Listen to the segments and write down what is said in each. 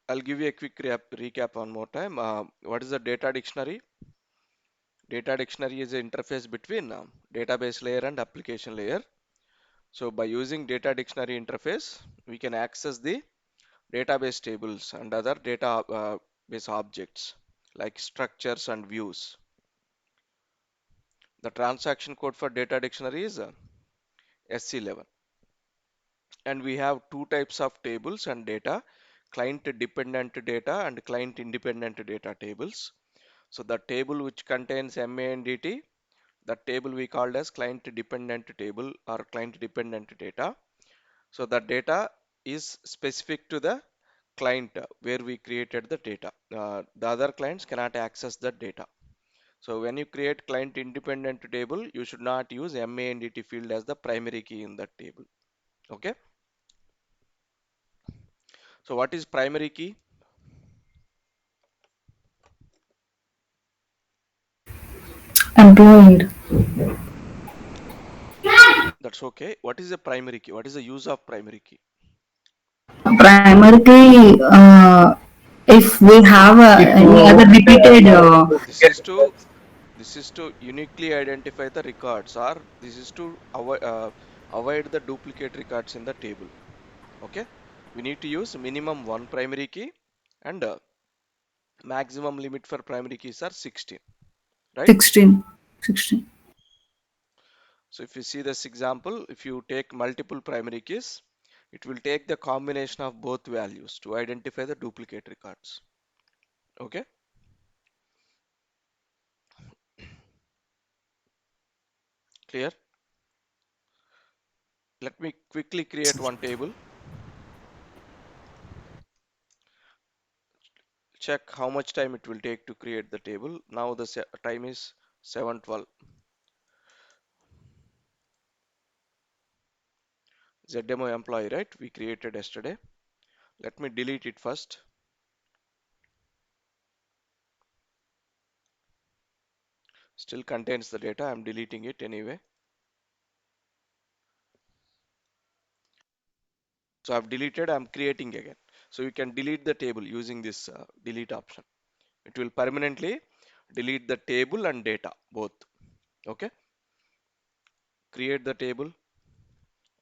I'll give you a quick recap one more time. What is the data dictionary? Data dictionary is an interface between database layer and application layer. So by using data dictionary interface, we can access the database tables and other database objects like structures and views. The transaction code for data dictionary is SC11. And we have two types of tables and data, client dependent data and client independent data tables. So the table which contains MA and DT, that table we called as client dependent table or client dependent data. So the data is specific to the client where we created the data. The other clients cannot access that data. So when you create client independent table, you should not use MA and DT field as the primary key in that table. Okay. So what is primary key? Employed. That's okay. What is the primary key? What is the use of primary key? Primarily, if we have any other repeated, This is to this is to uniquely identify the records, or this is to avoid the duplicate records in the table. Okay. We need to use minimum one primary key and maximum limit for primary keys are 16, right? 16, 16. So if you see this example, if you take multiple primary keys, it will take the combination of both values to identify the duplicate records. Okay. Clear? Let me quickly create one table. Check how much time it will take to create the table. Now the time is 7:12. ZDemo employee, right? We created yesterday. Let me delete it first. Still contains the data. I'm deleting it anyway. So I've deleted, I'm creating again. So you can delete the table using this delete option. It will permanently delete the table and data both. Okay. Create the table.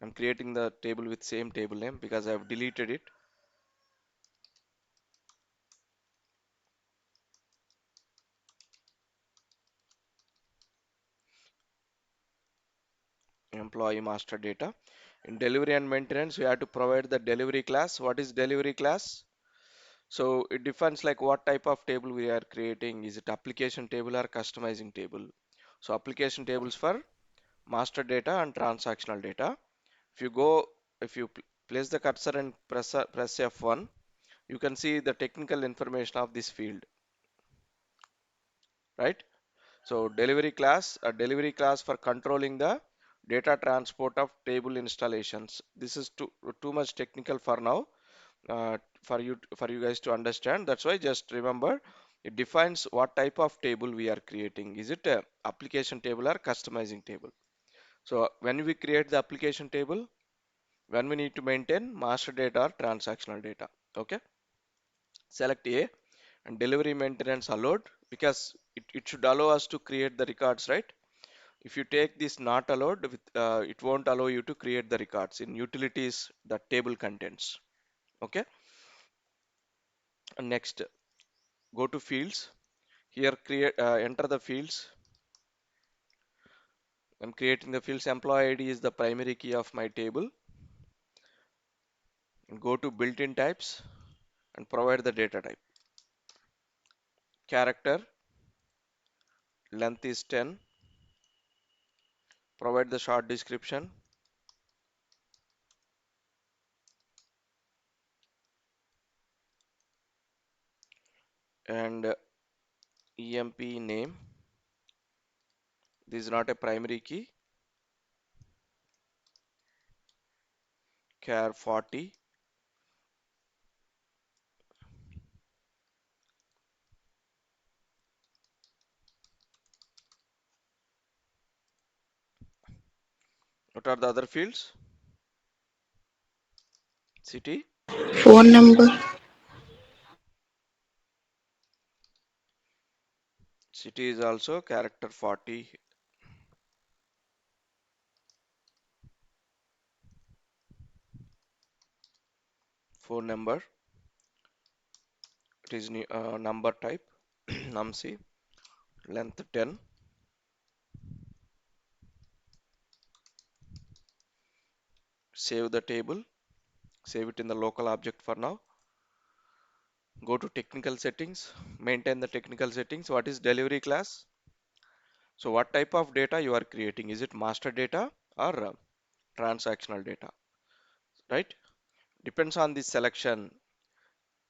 I'm creating the table with same table name because I've deleted it. Employee master data. In delivery and maintenance, we have to provide the delivery class. What is delivery class? So it defines like what type of table we are creating. Is it application table or customizing table? So application tables for master data and transactional data. If you go, if you place the cursor and press F1, you can see the technical information of this field, right? So delivery class for controlling the data transport of table installations. This is too much technical for now, for you guys to understand. That's why just remember it defines what type of table we are creating. Is it a application table or customizing table? So when we create the application table, when we need to maintain master data or transactional data, okay, select A and delivery maintenance allowed because it should allow us to create the records, right? If you take this not allowed, it won't allow you to create the records in utilities, the table contents. Okay. And next, go to fields. Here, enter the fields. I'm creating the fields. Employee ID is the primary key of my table. And go to built-in types and provide the data type. Character, length is 10. Provide the short description. And EMP name. This is not a primary key. Char 40. What are the other fields? City, Phone number. City is also character 40. Phone number, it is number type, num_c, length 10. Save the table, save it in the local object for now. Go to technical settings, maintain the technical settings. What is delivery class? So what type of data you are creating? Is it master data or transactional data, right? Depends on this selection.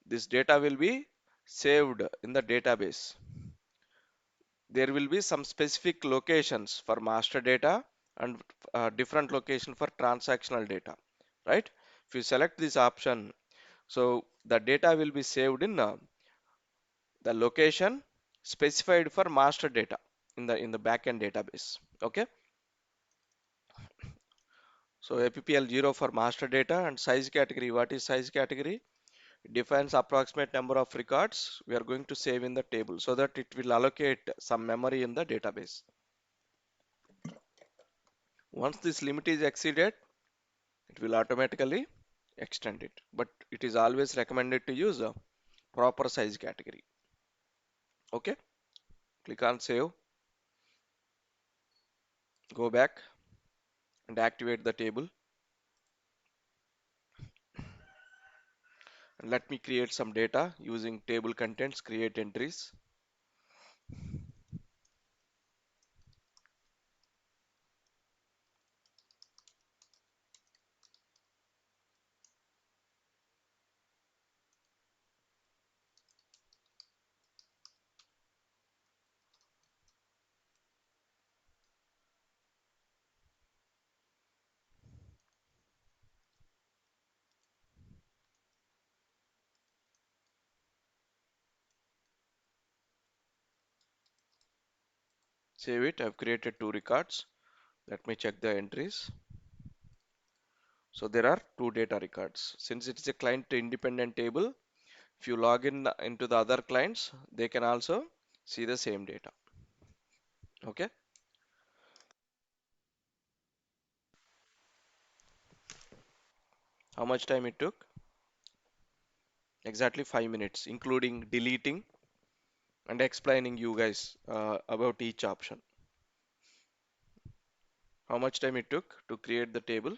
This data will be saved in the database. There will be some specific locations for master data and different location for transactional data, right? If you select this option, so the data will be saved in the location specified for master data in the backend database. Okay, so APPL0 for master data and size category. What is size category? It defines approximate number of records we are going to save in the table so that it will allocate some memory in the database. Once this limit is exceeded, it will automatically extend it, but it is always recommended to use a proper size category. Okay, click on save, go back and activate the table, and let me create some data using table contents, create entries. Save it. I've created two records. Let me check the entries. So there are two data records. Since it is a client independent table, if you log in into the other clients, they can also see the same data. Okay. How much time it took? Exactly 5 minutes, including deleting and explaining you guys about each option. How much time it took to create the table?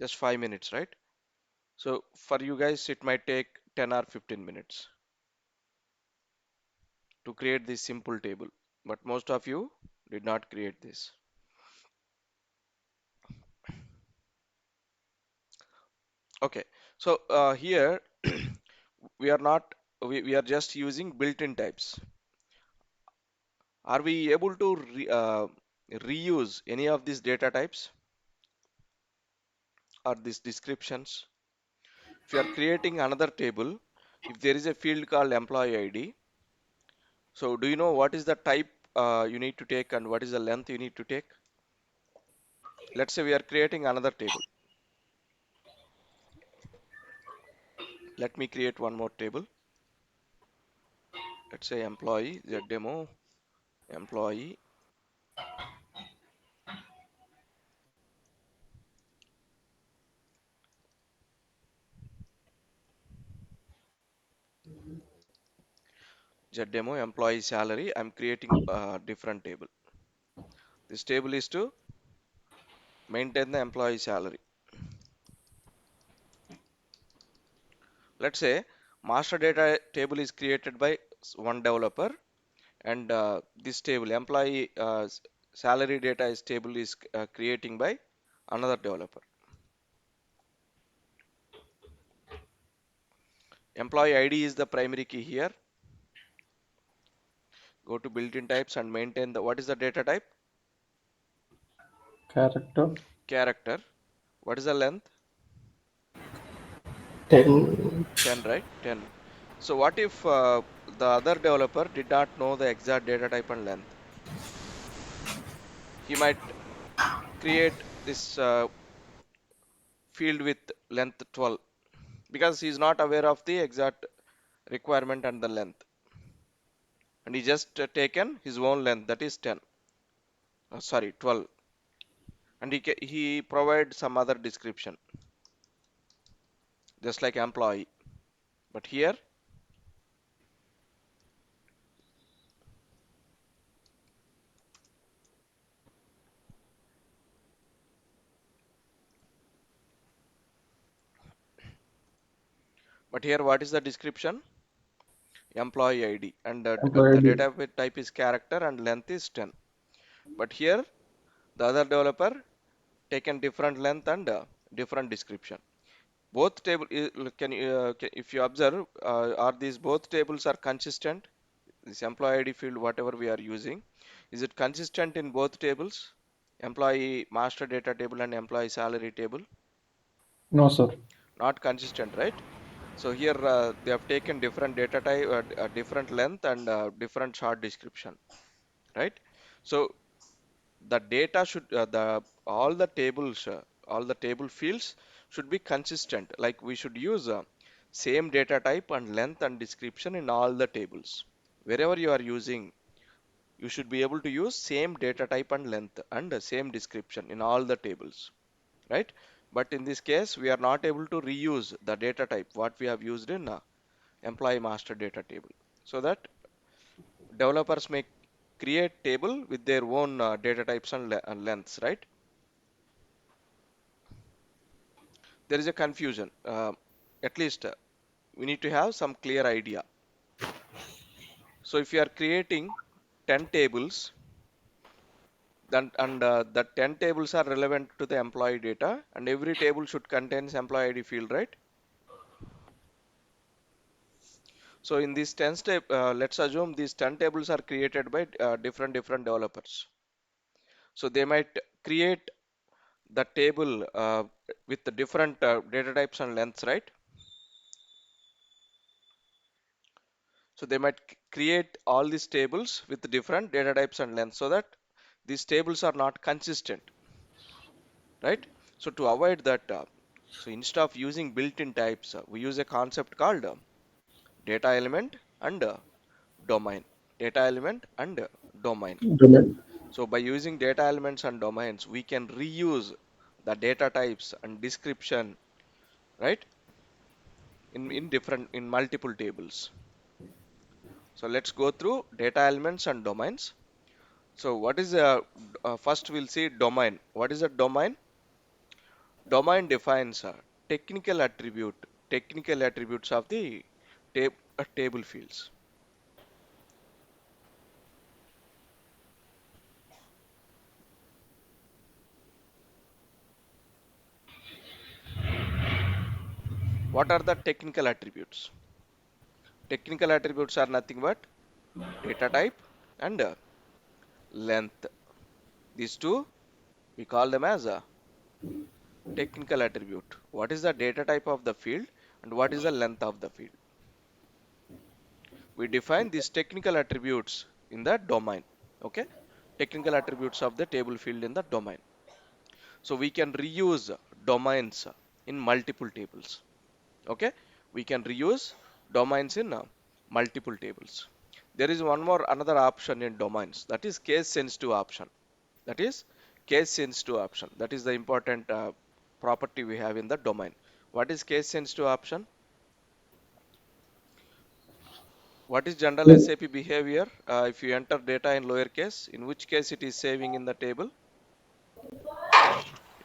Just 5 minutes, right? So for you guys, it might take 10 or 15 minutes to create this simple table, but most of you did not create this. Okay, so here we are not, we are just using built-in types. Are we able to reuse any of these data types or these descriptions? If you are creating another table, if there is a field called employee ID, so do you know what is the type you need to take and what is the length you need to take? Let's say we are creating another table. Let me create one more table. Let's say employee, the demo, employee, the demo, employee salary. I'm creating a different table. This table is to maintain the employee salary. Let's say master data table is created by one developer, and this table employee salary data is table is creating by another developer. Employee ID is the primary key here. Go to built-in types and maintain the, what is the data type? Character. Character. What is the length? 10. 10, right? 10. So what if the other developer did not know the exact data type and length? He might create this field with length 12 because he is not aware of the exact requirement and the length, and he just taken his own length, that is 10, sorry 12, and he provides some other description just like employee. But here what is the description? Employee ID, and Employee the ID. data type is character and length is 10. But here the other developer taken different length and different description. Both table if you observe, are these both tables are consistent? This employee ID field, whatever we are using, is it consistent in both tables? Employee master data table and employee salary table? No, sir. Not consistent, right? So here they have taken different data type, different length and different short description, right? So the data should all the table fields should be consistent. Like we should use same data type and length and description in all the tables. Wherever you are using, you should be able to use same data type and length and same description in all the tables, right? But in this case, we are not able to reuse the data type what we have used in employee master data table. So that developers may create table with their own data types and, and lengths, right? There is a confusion. At least we need to have some clear idea. So if you are creating 10 tables, then and the 10 tables are relevant to the employee data, and every table should contain employee ID field, right? So in these 10 step, let's assume these 10 tables are created by different developers. So they might create the table with the different data types and lengths, right? So they might create all these tables with different data types and lengths so that these tables are not consistent, right? So to avoid that, so instead of using built-in types, we use a concept called data element and domain. Data element and domain. Domain. So by using data elements and domains, we can reuse the data types and description, right? In multiple tables. So let's go through data elements and domains. So what is first we'll see domain. What is a domain? Domain defines a technical attributes of the table fields. What are the technical attributes? Technical attributes are nothing but data type and length. These two we call them as a technical attribute. What is the data type of the field and what is the length of the field? We define these technical attributes in the domain. Okay, technical attributes of the table field in the domain. So we can reuse domains in multiple tables. Okay, we can reuse domains in multiple tables. There is one more another option in domains, that is case sensitive option. That is case sensitive option. That is the important property we have in the domain. What is case sensitive option? What is general SAP behavior? If you enter data in lowercase, in which case it is saving in the table?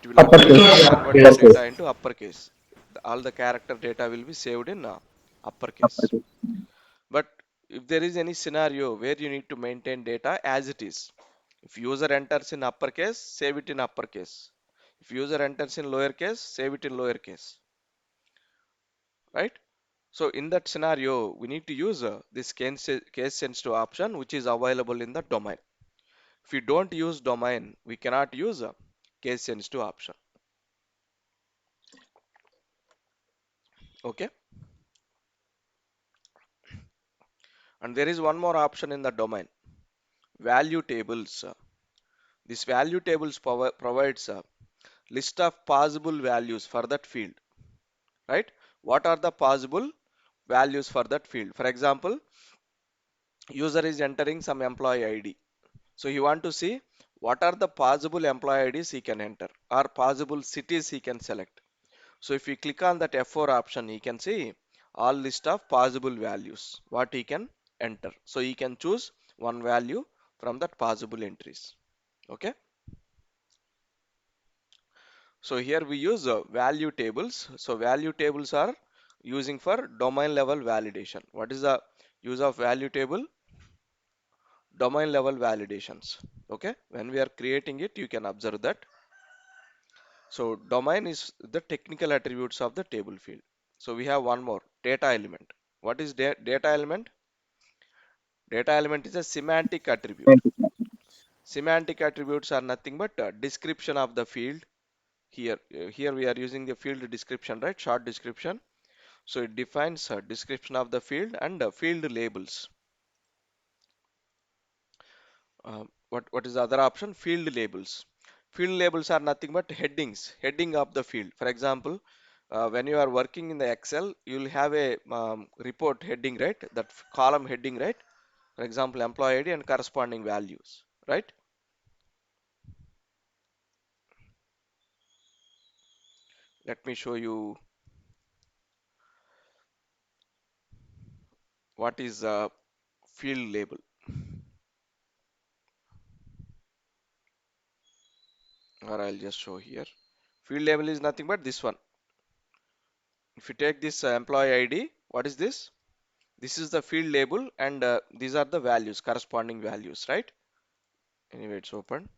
It will automatically Uppercase. convert the Yes, data yes. into uppercase. All the character data will be saved in uppercase. Uppercase. But if there is any scenario where you need to maintain data as it is, if user enters in uppercase, save it in uppercase. If user enters in lowercase, save it in lowercase, right? So in that scenario, we need to use this case sensitive option, which is available in the domain. If we don't use domain, we cannot use a case sensitive option. Okay. And there is one more option in the domain, value tables. This value tables provides a list of possible values for that field, right? What are the possible values for that field. For example, user is entering some employee ID. So you want to see what are the possible employee IDs he can enter or possible cities he can select. So if you click on that F4 option, you can see all list of possible values what he can enter. So he can choose one value from that possible entries. Okay. So here we use value tables. So value tables are using for domain level validation. What is the use of value table? Domain level validations. Okay. When we are creating it, you can observe that. So domain is the technical attributes of the table field. So we have one more data element. What is data element? Data element is a semantic attribute. Semantic attributes are nothing but a description of the field. Here we are using the field description, right? Short description. So it defines a description of the field and field labels. What is the other option? Field labels. Field labels are nothing but headings, heading of the field. For example, when you are working in the Excel, you will have a report heading, right? That column heading, right? For example, employee ID and corresponding values, right? Let me show you what is a field label, or I'll just show here. Field label is nothing but this one. If you take this employee ID, what is this? This is the field label, and these are the values, corresponding values, right? Anyway, it's open.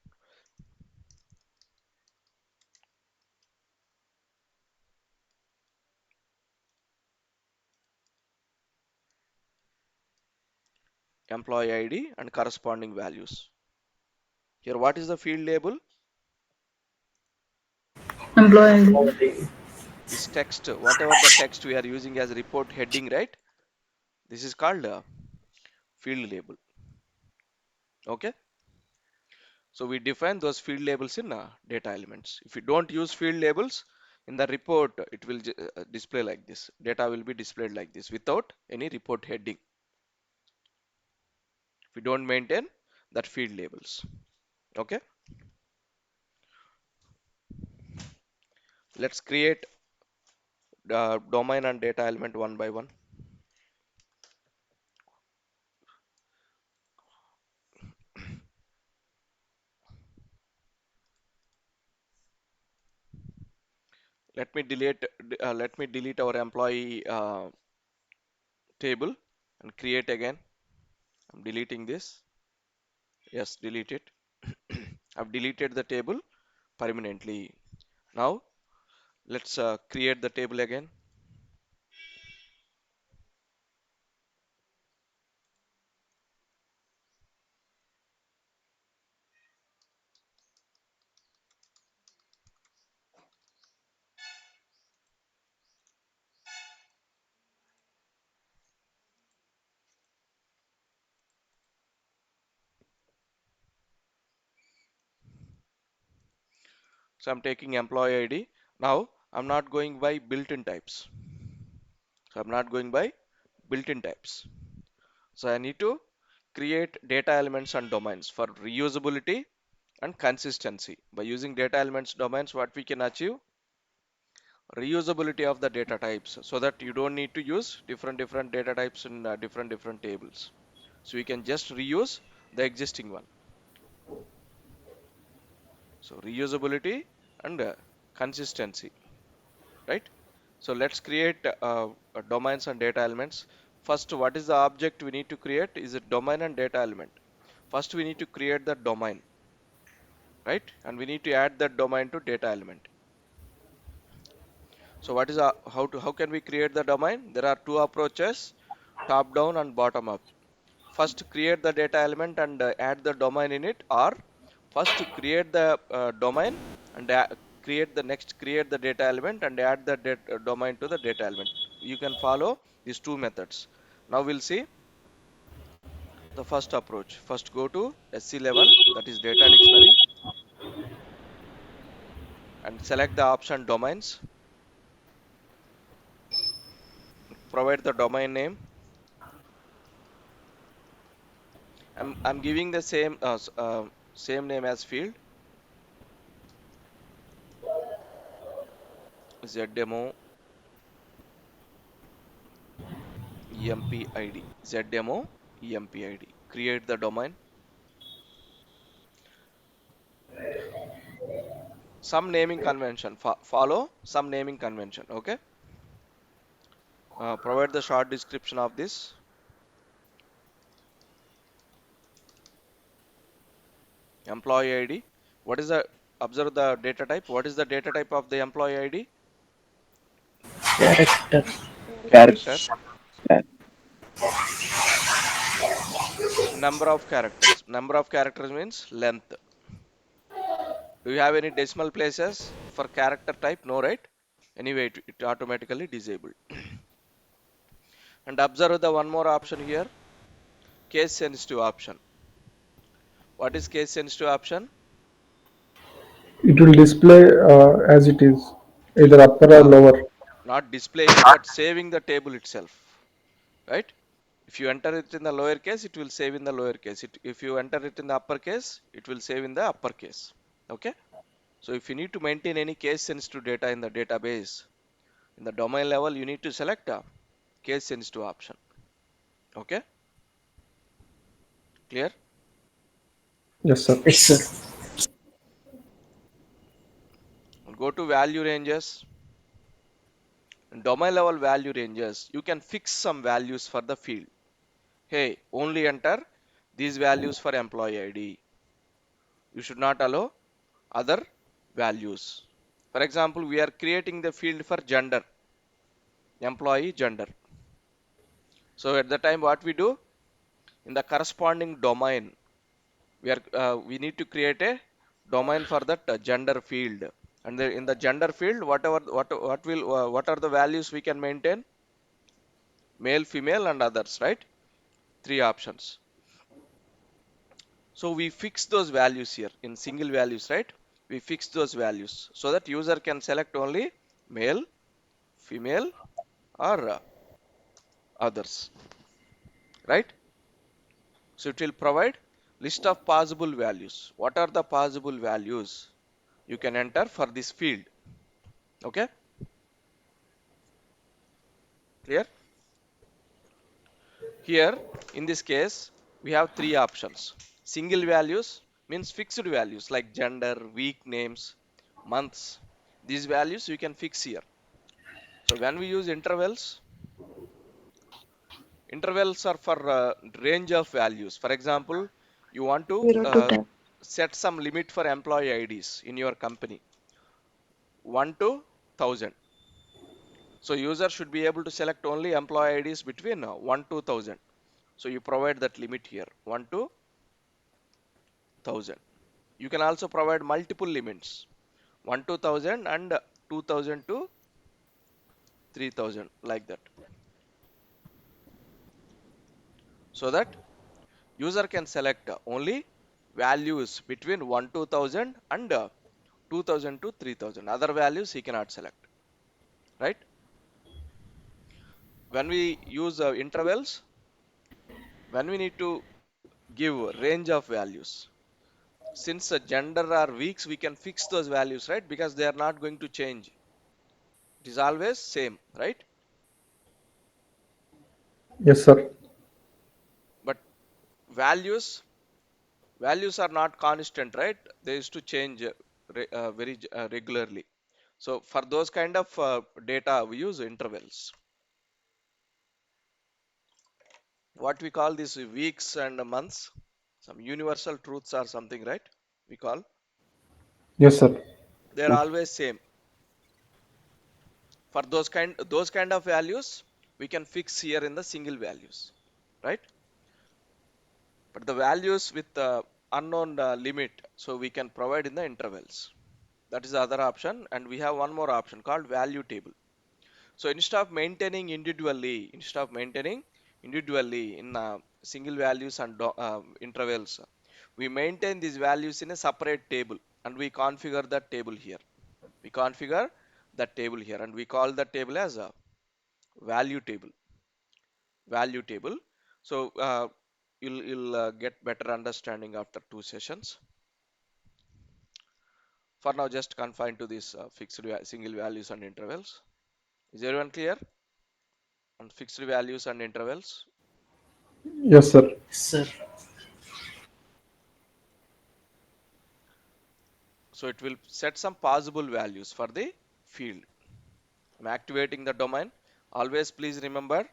Employee ID and corresponding values. Here, what is the field label? Employee. This text, whatever the text we are using as report heading, right? This is called field label. Okay. So we define those field labels in data elements. If you don't use field labels in the report, it will display like this. Data will be displayed like this without any report heading. If we don't maintain that field labels. Okay. Let's create domain and data element one by one. Let me delete our employee table and create again. I'm deleting this. Yes, delete it. I've deleted the table permanently. Now let's create the table again. So I'm taking employee ID. Now I'm not going by built-in types. So I'm not going by built-in types. So I need to create data elements and domains for reusability and consistency. By using data elements domains, what we can achieve? Reusability of the data types, so that you don't need to use different data types in different tables. So we can just reuse the existing one. So reusability and consistency, right? So let's create domains and data elements. First, what is the object we need to create? Is it domain and data element? First, we need to create the domain, right? And we need to add that domain to data element. So what is how can we create the domain? There are two approaches, top down and bottom up. First create the data element and add the domain in it, or first create the domain and create the data element and add the domain to the data element. You can follow these two methods. Now we'll see the first approach. First go to SC11, that is data dictionary, and select the option domains. provide the domain name. I'm giving the same name as field, zdemo empid, zdemo empid. Create the domain. Some naming convention. Follow some naming convention. Okay. Provide the short description of this. Employee ID. What is the Observe the data type. What is the data type of the employee ID? Character. Character. Number of characters. Number of characters means length. Do you have any decimal places for character type? No, right? Anyway, it automatically disabled. And observe the one more option here, case sensitive option. What is case sensitive option? It will display as it is, It will either upper or lower. not displaying but saving the table itself, right? If you enter it in the lower case, it will save in the lower case. If you enter it in the upper case, it will save in the upper case. Okay. So if you need to maintain any case sensitive data in the database, in the domain level, you need to select a case sensitive option. Okay. Clear? Yes, sir. Yes, sir. Go to value ranges. In domain level value ranges, you can fix some values for the field. Hey, only enter these values for employee ID. You should not allow other values. For example, we are creating the field for gender, employee gender. So at the time, what we do in the corresponding domain, we need to create a domain for that gender field. And in the gender field, what are the values we can maintain? Male, female, and others, right? Three options. So we fix those values here in single values, right? We fix those values so that user can select only male, female, or others, right? So it will provide list of possible values. What are the possible values you can enter for this field? Okay, clear? Here in this case, we have three options. Single values means fixed values like gender, week names, months. These values you can fix here. So when we use intervals, intervals are for range of values. For example, you want to 0 to 10. set some limit for employee IDs in your company, 1 to 1000. So user should be able to select only employee IDs between 1 to 1000. So you provide that limit here, 1 to 1000. You can also provide multiple limits, 1 to 1000 and 2000 to 3000, like that, so that user can select only values between 1 to 1000 and 2000 to 3000. Other values he cannot select, right? When we use intervals, when we need to give range of values, since gender or weeks, we can fix those values, right? Because they are not going to change. It is always same, right? Yes, sir. But values values are not constant, right? They used to change very regularly. So for those kind of data, we use intervals. What we call these weeks and months, some universal truths or something, right? We call, Yes, sir. they're always same. For those kind of values, we can fix here in the single values, right? But the values with unknown limit, so we can provide in the intervals. That is the other option, and we have one more option called value table. So instead of maintaining individually in single values and intervals, we maintain these values in a separate table, and we configure that table here. We configure that table here, and we call that table as a value table. value table. So you'll get better understanding after 2 sessions. For now, just confine to these single values and intervals. Is everyone clear on fixed values and intervals? Yes, sir. Sir, So it will set some possible values for the field. I'm activating the domain. Always please remember,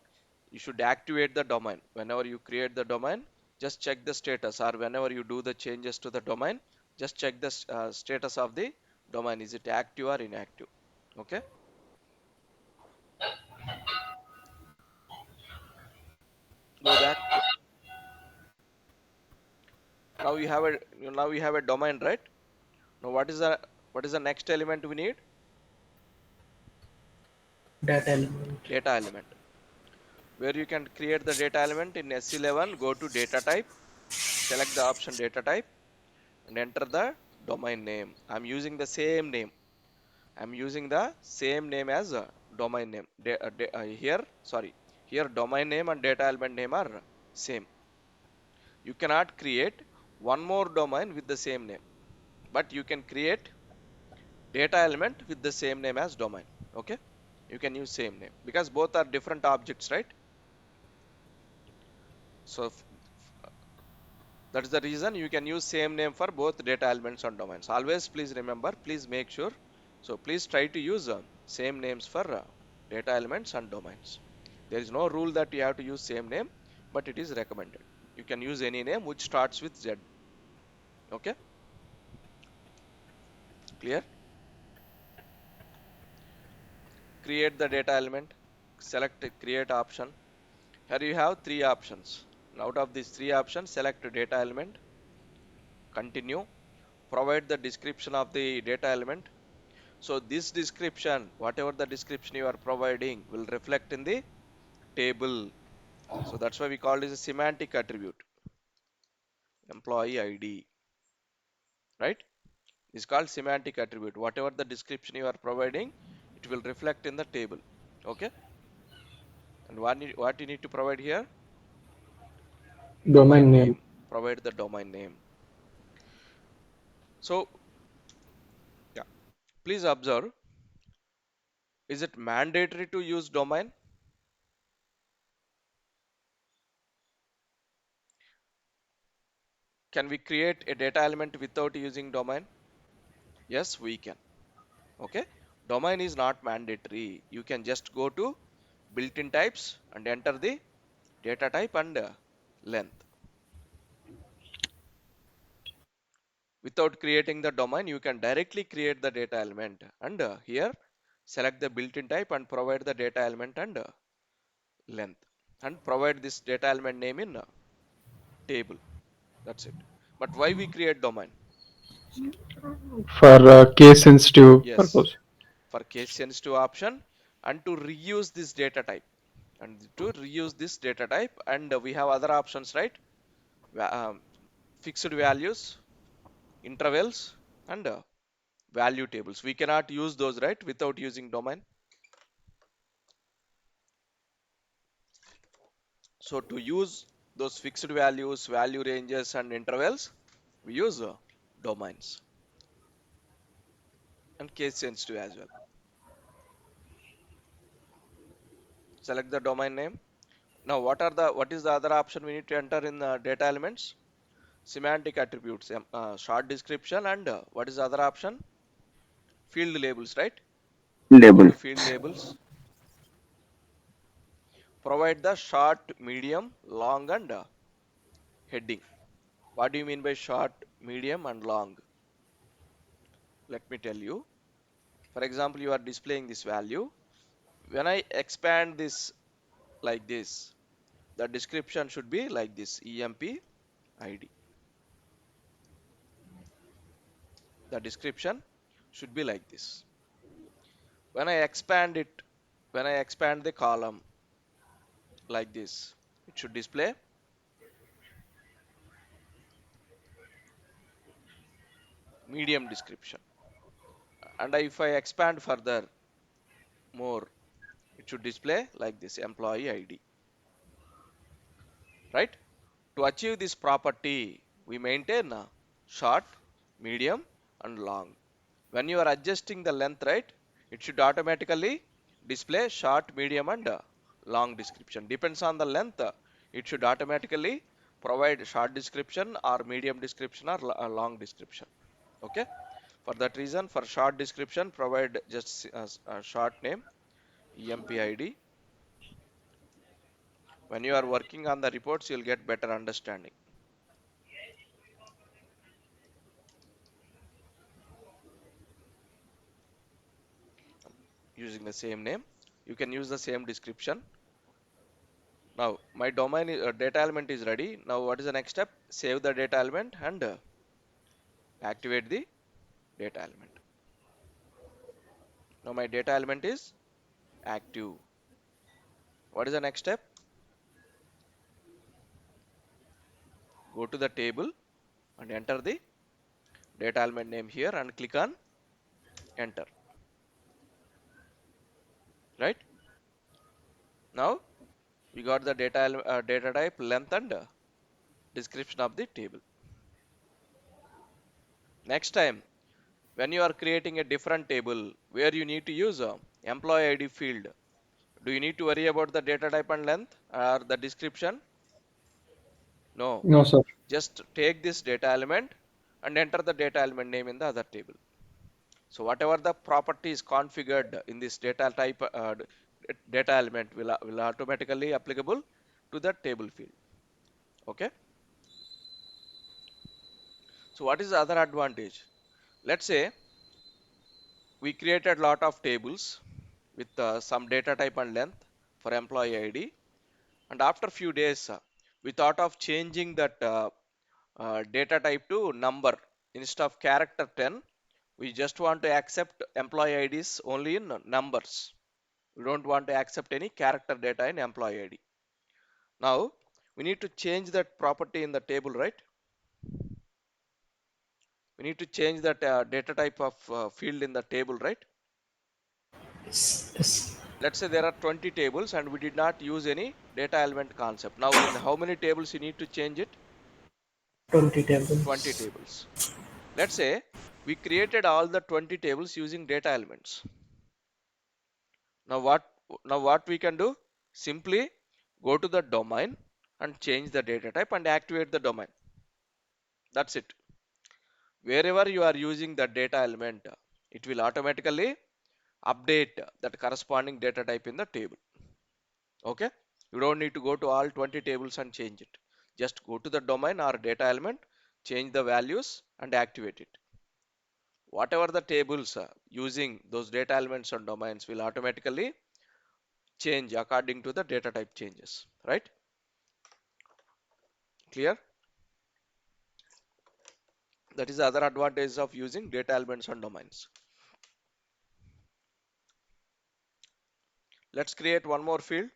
you should activate the domain. Whenever you create the domain, just check the status, or whenever you do the changes to the domain, just check the status of the domain. Is it active or inactive? Okay. Go back. Now you have a domain, right? Now what is the next element we need? data element. Data element. Where you can create the data element in S11, go to data type, select the option data type, and enter the domain name. I'm using the same name. I'm using the same name as domain name. Here domain name and data element name are same. You cannot create one more domain with the same name, but you can create data element with the same name as domain. Okay, you can use same name because both are different objects, right? So that is the reason you can use same name for both data elements and domains. Always please remember, please make sure. So please try to use same names for data elements and domains. There is no rule that you have to use same name, but it is recommended. You can use any name which starts with Z. Okay, clear? Create the data element, select create option. Here you have three options. Out of these three options, select data element, continue, provide the description of the data element. So this description, whatever the description you are providing, will reflect in the table. So that's why we call it a semantic attribute, employee ID, right? It's called semantic attribute. Whatever the description you are providing, it will reflect in the table. Okay. And what you need to provide here? Domain Domain name. name. Provide the domain name. So yeah, please observe. Is it mandatory to use domain? Can we create a data element without using domain? Yes, we can. Okay. Domain is not mandatory. You can just go to built-in types and enter the data type and length. Without creating the domain, you can directly create the data element and here select the built-in type and provide the data element and length and provide this data element name in table. That's it. But why we create domain? For case sensitive Yes, purpose. for case sensitive option and to reuse this data type and we have other options, right? Fixed values, intervals, and value tables. We cannot use those, right, without using domain. So to use those fixed values, value ranges, and intervals, we use domains and case sensitive as well. Select the domain name. Now, what is the other option we need to enter in the data elements? Semantic attributes, short description, and what is the other option? Field labels, right? Go Label. to field labels. Provide the short, medium, long, and heading. What do you mean by short, medium, and long? Let me tell you. For example, you are displaying this value. When I expand this like this, the description should be like this: EMP ID. The description should be like this. When I expand it, when I expand the column like this, it should display medium description. And if I expand further more, it should display like this: employee ID. right? To achieve this property, we maintain short, medium, and long. When you are adjusting the length, right, it should automatically display short, medium, and long description. Depends on the length, it should automatically provide short description or medium description or long description. Okay. For that reason, for short description, provide just a short name, EMPID. When you are working on the reports, you'll get better understanding. Using the same name, you can use the same description. Now my domain data element is ready. Now what is the next step? Save the data element and activate the data element. Now my data element is active. What is the next step? Go to the table and enter the data element name here and click on enter. Right? Now we got the data type, length, and description of the table. Next time, when you are creating a different table where you need to use a employee ID field, do you need to worry about the data type and length or the description? No. No, sir. Just take this data element and enter the data element name in the other table. So whatever the property is configured in this data type data element will automatically applicable to the table field. Okay. So what is the other advantage? Let's say we created a lot of tables with some data type and length for employee ID, and after few days we thought of changing that data type to number. Instead of character 10, we just want to accept employee IDs only in numbers. We don't want to accept any character data in employee ID. Now we need to change that property in the table, right? We need to change that data type of field in the table, right? Yes, yes. Let's say there are 20 tables and we did not use any data element concept. Now in how many tables you need to change it? 20 20 tables. tables. Let's say we created all the 20 tables using data elements. Now what we can do? Simply go to the domain and change the data type and activate the domain. That's it. Wherever you are using the data element, it will automatically update that corresponding data type in the table. Okay. You don't need to go to all 20 tables and change it. Just go to the domain or data element, change the values and activate it. Whatever the tables using those data elements and domains will automatically change according to the data type changes, right? Clear? That is the other advantage of using data elements and domains. Let's create one more field,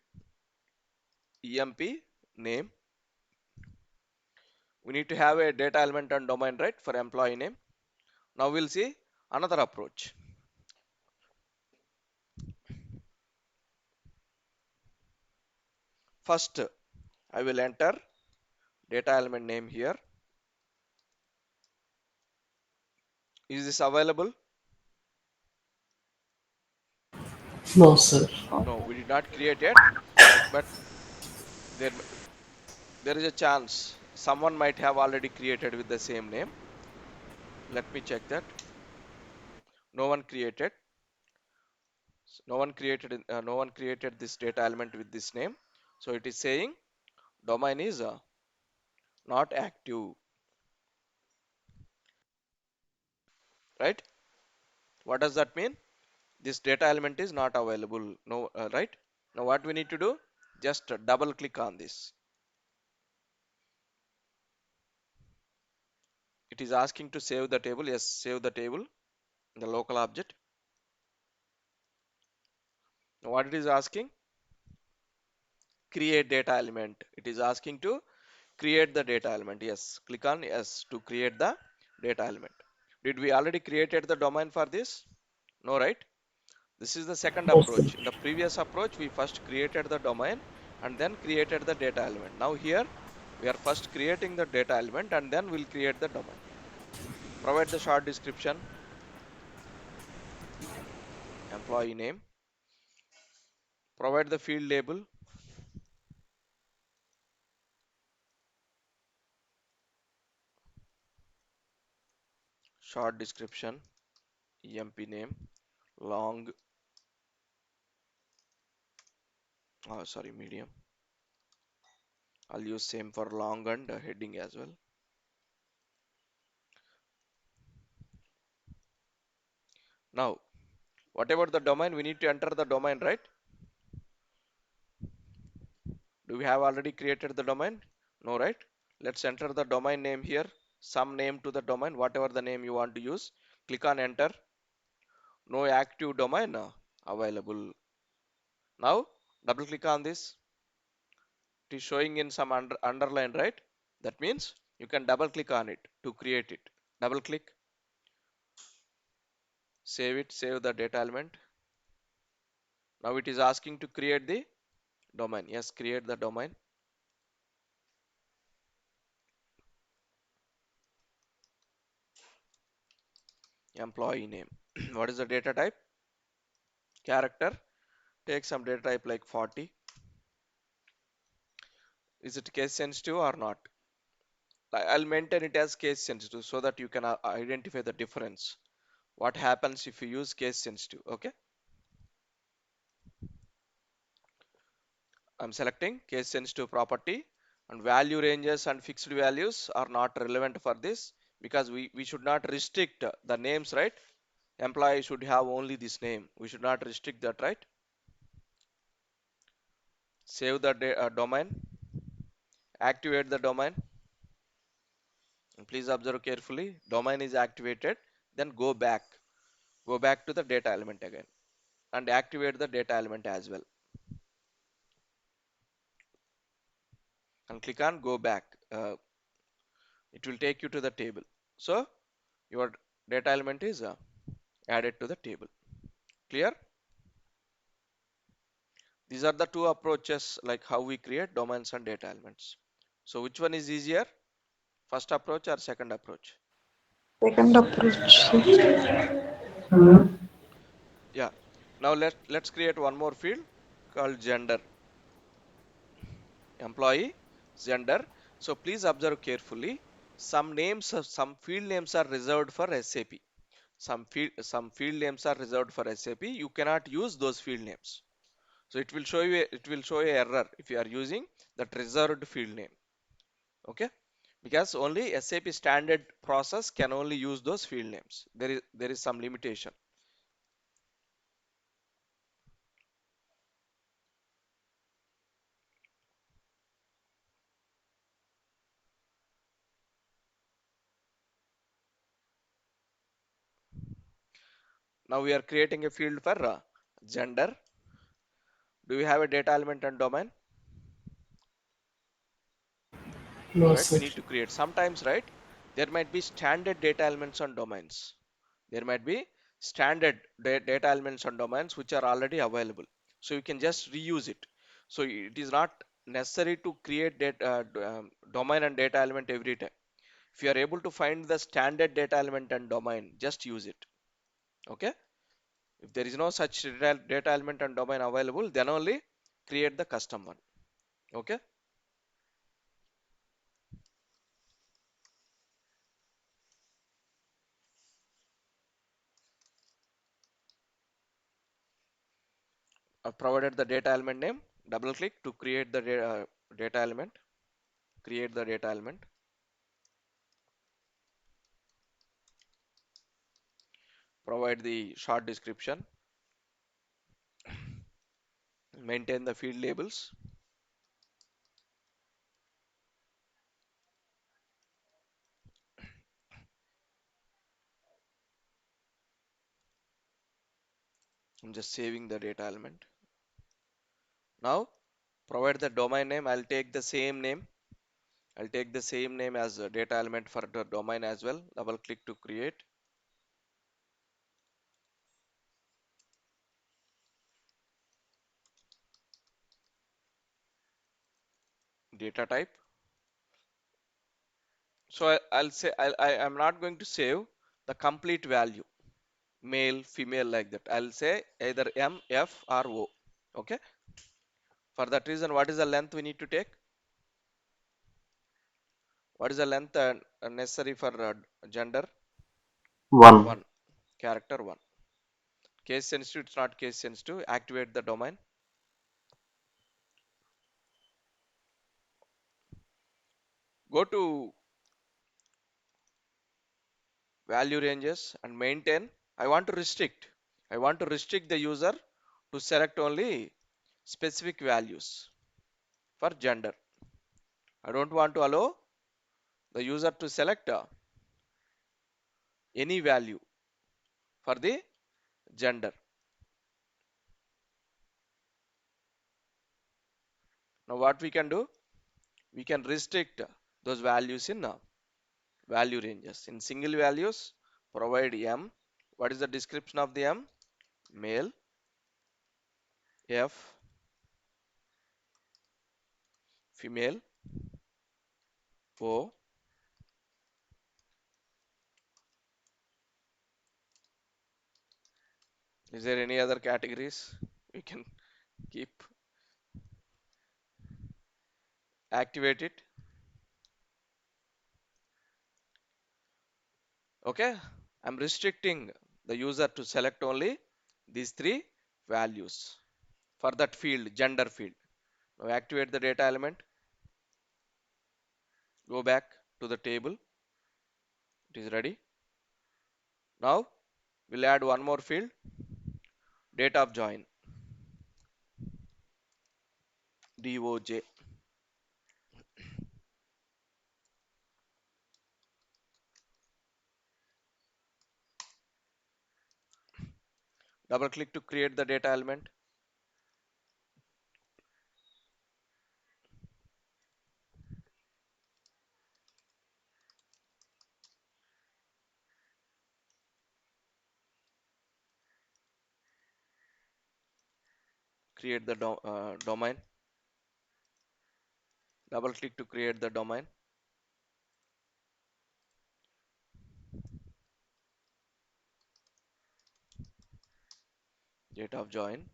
EMP name. We need to have a data element and domain, right, for employee name. Now we'll see another approach. First, I will enter data element name here. Is this available? No, sir. No, we did not create it, but there, there is a chance someone might have already created with the same name. Let me check that. No one created. No one created this data element with this name. So it is saying domain is not active, right? What does that mean? This data element is not available. No, right? Now what we need to do? Just double click on this. It is asking to save the table. Yes, save the table in the local object. Now what it is asking? Create data element. It is asking to create the data element. Yes, click on yes to create the data element. Did we already created the domain for this? No, right? This is the second No, sir. approach. In the previous approach, we first created the domain and then created the data element. Now here We are first creating the data element and then we'll create the domain. Provide the short description, employee name, provide the field label, short description, EMP name, long, medium. I'll use same for long and heading as well. Now, whatever the domain, we need to enter the domain, right? Do we have already created the domain? No, right? Let's enter the domain name here. Some name to the domain, whatever the name you want to use. Click on enter. No active domain available. Now, double click on this. It is showing in some underline, right? That means you can double click on it to create it. Double click, save it, save the data element. Now it is asking to create the domain. Yes, create the domain. Employee name. What is the data type? Character. Take some data type like 40. Is it case sensitive or not? I'll maintain it as case sensitive so that you can identify the difference. What happens if you use case sensitive? Okay. I'm selecting case sensitive property, and value ranges and fixed values are not relevant for this because we should not restrict the names, right? Employee should have only this name. We should not restrict that, right? Save the domain, activate the domain. And please observe carefully. Domain is activated. Then go back. Go back to the data element again and activate the data element as well. And click on go back. It will take you to the table. So your data element is added to the table. Clear? These are the two approaches like how we create domains and data elements. So which one is easier? First approach or second approach? Second approach. Yeah. Now let's create one more field called gender. Employee, gender. So please observe carefully. Some field names are reserved for SAP. Some field names are reserved for SAP. You cannot use those field names. So it will show a error if you are using that reserved field name. Okay, because only SAP standard process can only use those field names. There is some limitation. Now we are creating a field for gender. Do we have a data element and domain? No, No, right? We sir. need to create. Sometimes, right? There might be standard data elements and domains. There might be standard data elements and domains which are already available. So you can just reuse it. So it is not necessary to create domain and data element every time. If you are able to find the standard data element and domain, just use it. Okay. If there is no such data element and domain available, then only create the custom one. Okay. I've provided the data element name. Double click to create the data element. Create the data element. Provide the short description. Maintain the field labels. I'm just saving the data element. Now provide the domain name. I'll take the same name. I'll take the same name as a data element for the domain as well. Double click to create. Data type. So I'll say I am not going to save the complete value, male, female, like that. I'll say either M, F, or O. Okay. For that reason, what is the length we need to take? What is the length necessary for gender? 1. 1. Character 1. Case sensitive, it's not case sensitive. Activate the domain. Go to value ranges and maintain. I want to restrict. I want to restrict the user to select only specific values for gender. I don't want to allow the user to select any value for the gender. Now what we can do? We can restrict those values in value ranges. In single values, provide M. What is the description of the M? Male. F. Female. O. Is there any other categories we can keep? Activate it. Okay. I'm restricting the user to select only these three values for that field, gender field. Now activate the data element. Go back to the table. It is ready. Now we'll add one more field, date of join, DOJ. Double click to create the data element. Create the domain. Double click to create the domain. Date of join.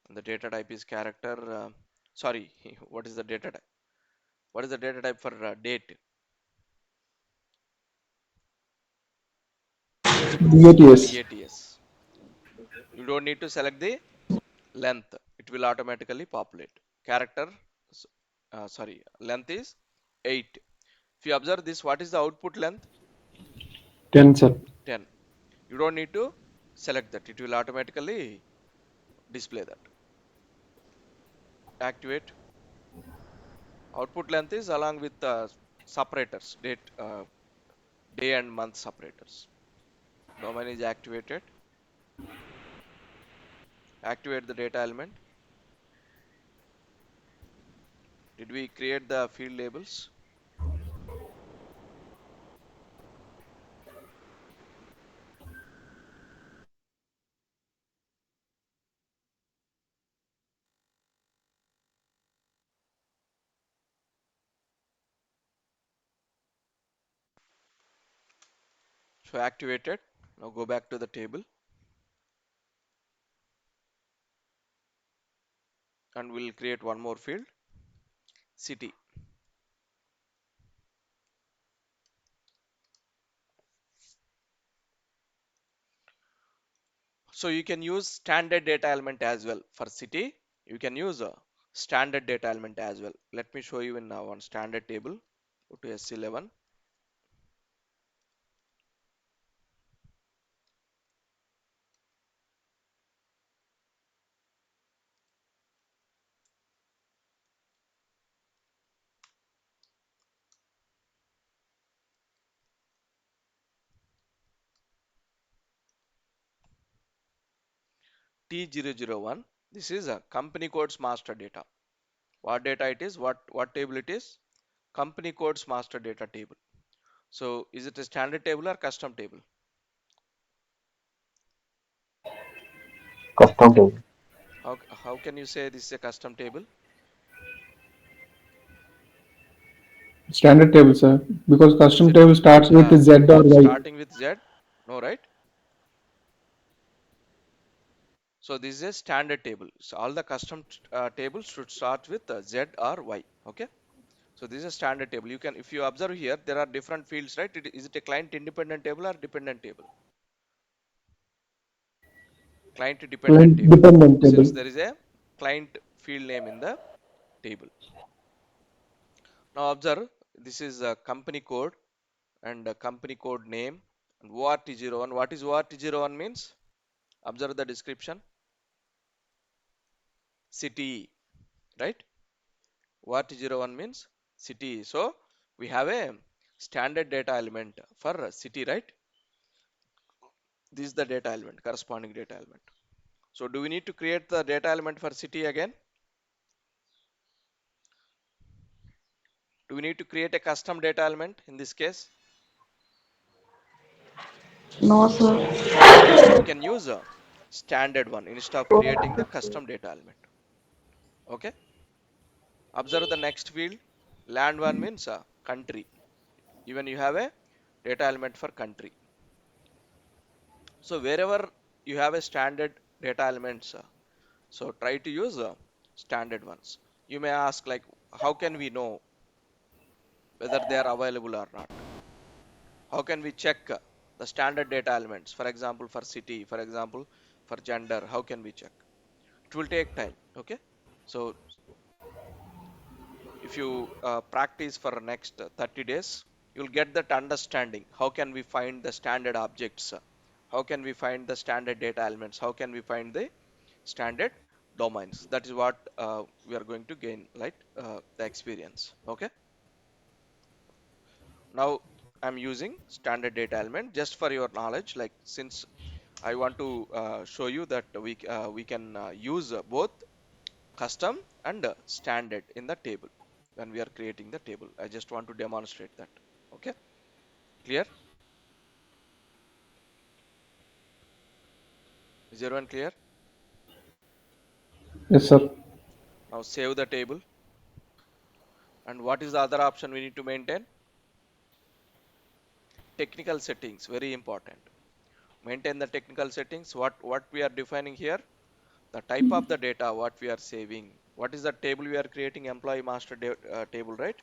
And the data type is character. Sorry, what is the data type? What is the data type for date? DATS. DATS. You don't need to select the length. It will automatically populate. Character, sorry, length is 8. If you observe this, what is the output length? 10, sir. 10. You don't need to select that. It will automatically display that. Activate. Output length is along with the separators, day and month separators. Domain is activated. Activate the data element. Did we create the field labels? So activated. Now go back to the table and we'll create one more field, city. So you can use standard data element as well for city. You can use a standard data element as well. Let me show you in now on standard table. Go to S11. T001. This is a company codes master data. What data it is? What table it is? Company codes master data table. So is it a standard table or custom table? Custom table. How can you say this is a custom table? Standard table, sir. Because Is custom it table starts with Z or Y. starting with Z? No, right? So this is a standard table. So all the custom tables should start with Z or Y. Okay. So this is a standard table. You can, if you observe here, there are different fields, right? Is it a client independent table or dependent table? Client dependent Client table. dependent Since table. there is a client field name in the table. Now observe, this is a company code and a company code name and ORT01. What is ORT01 means? Observe the description. City, right? ORT01 means city. So we have a standard data element for city, right? This is the data element, corresponding data element. So do we need to create the data element for city again? Do we need to create a custom data element in this case? No, sir. We can use a standard one instead of creating the custom data element. Okay. Observe the next field. Land one means country. Even you have a data element for country. So wherever you have a standard data elements, so try to use standard ones. You may ask like, how can we know whether they are available or not? How can we check the standard data elements? For example, for city, for example, for gender, how can we check? It will take time. Okay. So if you practice for next 30 days, you'll get that understanding. How can we find the standard objects? How can we find the standard data elements? How can we find the standard domains? That is what we are going to gain, right? The experience. Okay. Now I'm using standard data element just for your knowledge. Like, since I want to show you that we can use both custom and standard in the table when we are creating the table. I just want to demonstrate that. Okay, clear? Is everyone clear? Yes, sir. Now save the table. And what is the other option we need to maintain? Technical settings, very important. Maintain the technical settings. What we are defining here? The type of the data, what we are saving. What is the table we are creating? Employee master table, right?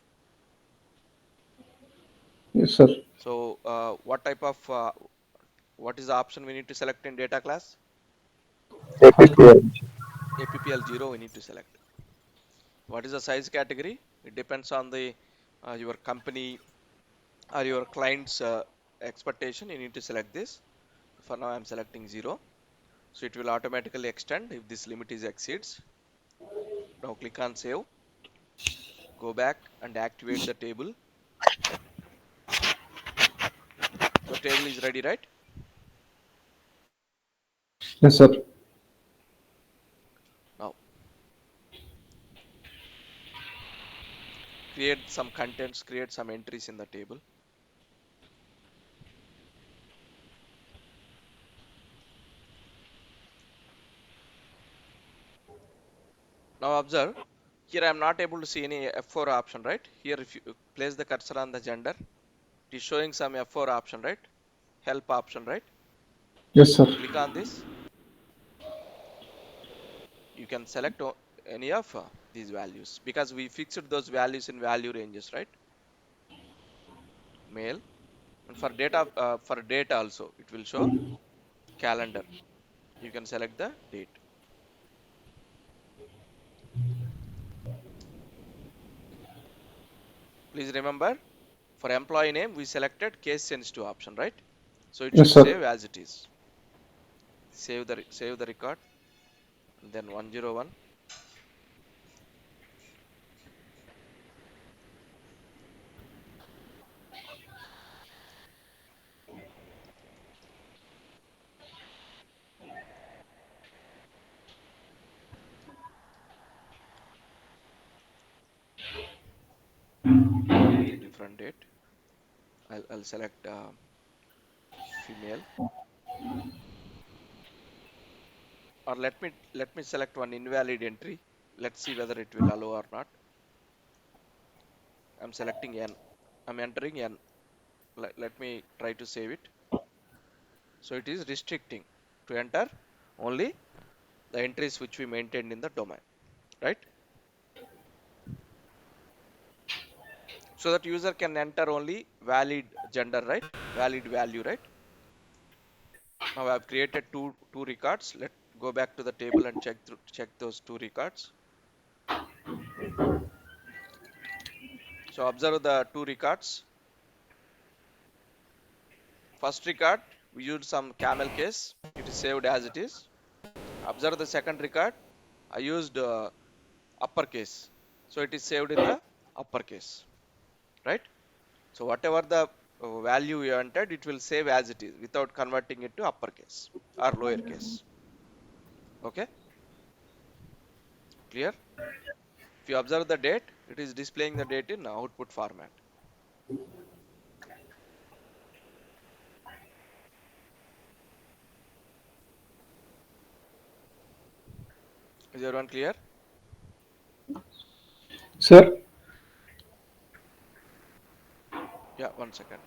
Yes, sir. So what is the option we need to select in data class? APPL. APPL0 we need to select. What is the size category? It depends on the your company or your client's expectation. You need to select this. For now, I'm selecting 0. So it will automatically extend if this limit is exceeds. Now click on save. Go back and activate the table. So table is ready, right? Yes, sir. Now create some contents, create some entries in the table. Now observe, here I am not able to see any F4 option, right? Here if you place the cursor on the gender, it is showing some F4 option, right? Help option, right? Yes, sir. Click on this. You can select any of these values because we fixed those values in value ranges, right? Male. And for data also, it will show calendar. You can select the date. Please remember, for employee name, we selected case sensitive option, right? So it Yes, should sir. save as it is. Save the record, and then 101. Give the different date. I'll select female, or let me select one invalid entry. Let's see whether it will allow or not. I'm selecting N. I'm entering N. Let me try to save it. So it is restricting to enter only the entries which we maintained in the domain, right? So that user can enter only valid gender, right? Valid value, right? Now I've created two records. Let's go back to the table and check those two records. So observe the two records. First record, we used some camel case. It is saved as it is. Observe the second record. I used uppercase. So it is saved in the uppercase, right? So whatever the value you entered, it will save as it is without converting it to uppercase or lowercase. Okay, clear? If you observe the date, it is displaying the date in output format. Is everyone clear? Sir, Yeah, 1 second.